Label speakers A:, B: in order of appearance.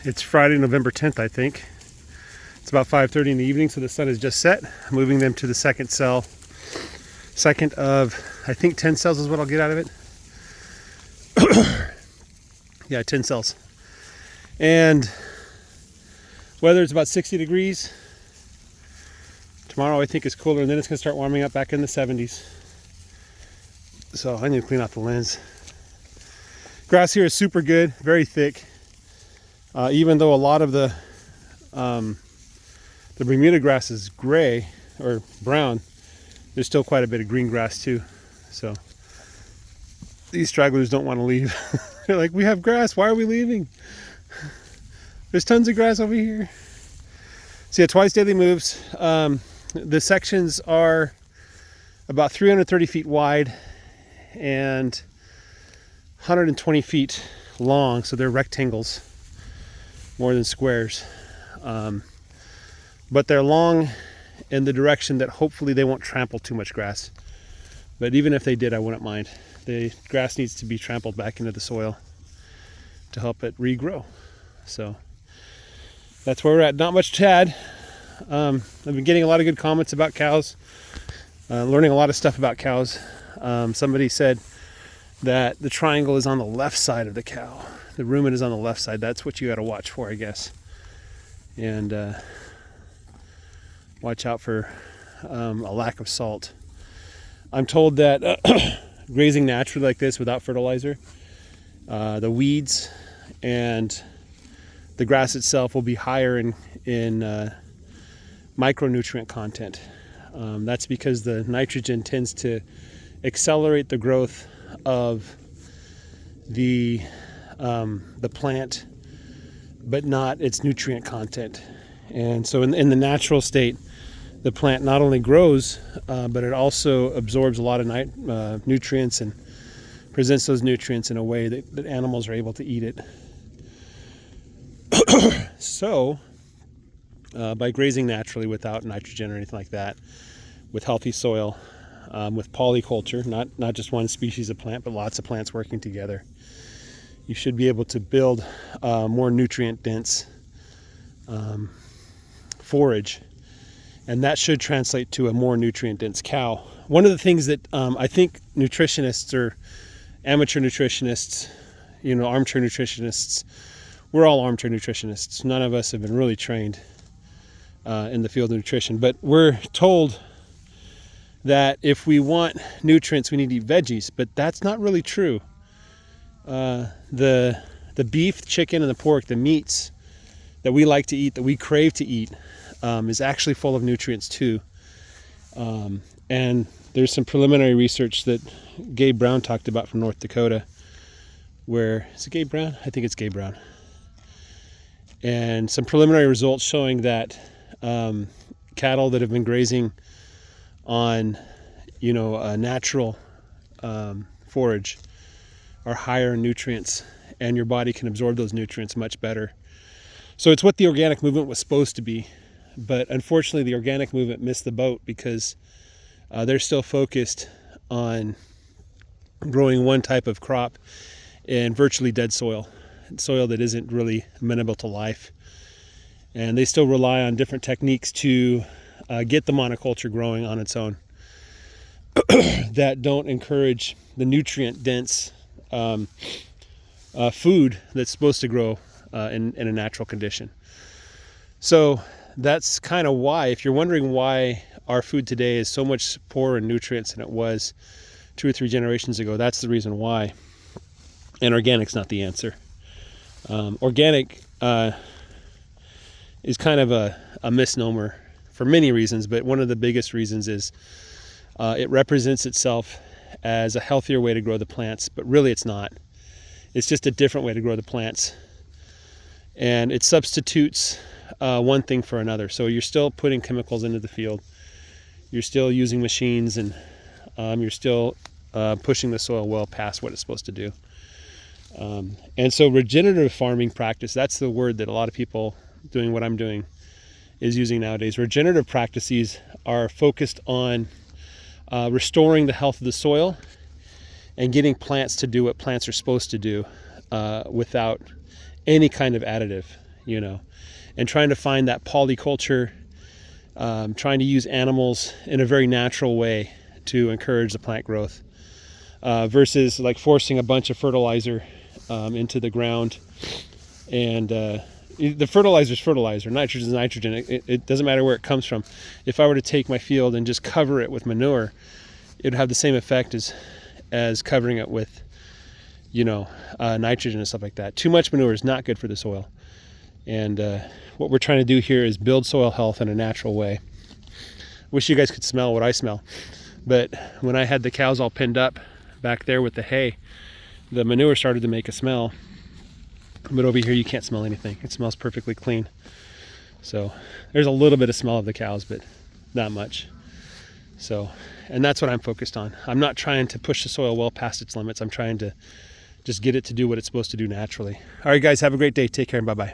A: It's Friday, November 10th, I think. It's about 5:30 in the evening, so the sun has just set. I'm moving them to the second cell. Second of, I think 10 cells is what I'll get out of it. Yeah, 10 cells. And weather is about 60 degrees. Tomorrow I think is cooler, and then it's going to start warming up back in the 70s. So I need to clean out the lens. Grass here is super good, very thick. Even though a lot of the Bermuda grass is gray or brown, there's still quite a bit of green grass too. So these stragglers don't want to leave. They're like, we have grass, why are we leaving? There's tons of grass over here. So yeah, twice daily moves. The sections are about 330 feet wide and 120 feet long, so they're rectangles more than squares. But they're long in the direction that hopefully they won't trample too much grass. But even if they did, I wouldn't mind. The grass needs to be trampled back into the soil to help it regrow. So that's where we're at. Not much to add. I've been getting a lot of good comments about cows, learning a lot of stuff about cows. Somebody said that the triangle is on the left side of the cow. The rumen is on the left side. That's what you got to watch for, I guess. And watch out for a lack of salt. I'm told that grazing naturally like this without fertilizer, the weeds and the grass itself will be higher in micronutrient content. That's because the nitrogen tends to accelerate the growth of the plant, but not its nutrient content. And so in the natural state, the plant not only grows, but it also absorbs a lot of nutrients and presents those nutrients in a way that animals are able to eat it. So by grazing naturally without nitrogen or anything like that, with healthy soil, with polyculture, not just one species of plant, but lots of plants working together, you should be able to build more nutrient dense forage, and that should translate to a more nutrient dense cow. One of the things that I think nutritionists or amateur nutritionists, armchair nutritionists, we're all armchair nutritionists. None of us have been really trained in the field of nutrition, but we're told that if we want nutrients, we need to eat veggies, but that's not really true. The beef, chicken, and the pork, the meats that we like to eat, that we crave to eat, is actually full of nutrients too. And there's some preliminary research that Gabe Brown talked about from North Dakota, where, is it Gabe Brown? I think it's Gabe Brown. And some preliminary results showing that cattle that have been grazing on, a natural forage are higher in nutrients, and your body can absorb those nutrients much better. So it's what the organic movement was supposed to be, but unfortunately the organic movement missed the boat because they're still focused on growing one type of crop in virtually dead soil that isn't really amenable to life. And they still rely on different techniques to get the monoculture growing on its own that don't encourage the nutrient dense food that's supposed to grow in a natural condition. So that's kind of why, if you're wondering why our food today is so much poorer in nutrients than it was 2 or 3 generations ago, that's the reason why. And organic's not the answer. Organic is kind of a misnomer for many reasons, but one of the biggest reasons is it represents itself as a healthier way to grow the plants, but really it's not. It's just a different way to grow the plants. And it substitutes one thing for another. So you're still putting chemicals into the field. You're still using machines, and you're still pushing the soil well past what it's supposed to do. And so regenerative farming practice, that's the word that a lot of people doing what I'm doing is using nowadays. Regenerative practices are focused on restoring the health of the soil and getting plants to do what plants are supposed to do without any kind of additive. you know, and trying to find that polyculture, trying to use animals in a very natural way to encourage the plant growth, versus like forcing a bunch of fertilizer into the ground. And the fertilizer is fertilizer, nitrogen is nitrogen. It doesn't matter where it comes from. If I were to take my field and just cover it with manure, it would have the same effect as covering it with, you know, nitrogen and stuff like that. Too much manure is not good for the soil. And what we're trying to do here is build soil health in a natural way. Wish you guys could smell what I smell. But when I had the cows all pinned up back there with the hay, the manure started to make a smell. But over here you can't smell anything. It smells perfectly clean. So there's a little bit of smell of the cows, but not much. So, and that's what I'm focused on. I'm not trying to push the soil well past its limits. I'm trying to just get it to do what it's supposed to do naturally. All right, guys, have a great day. Take care and bye-bye.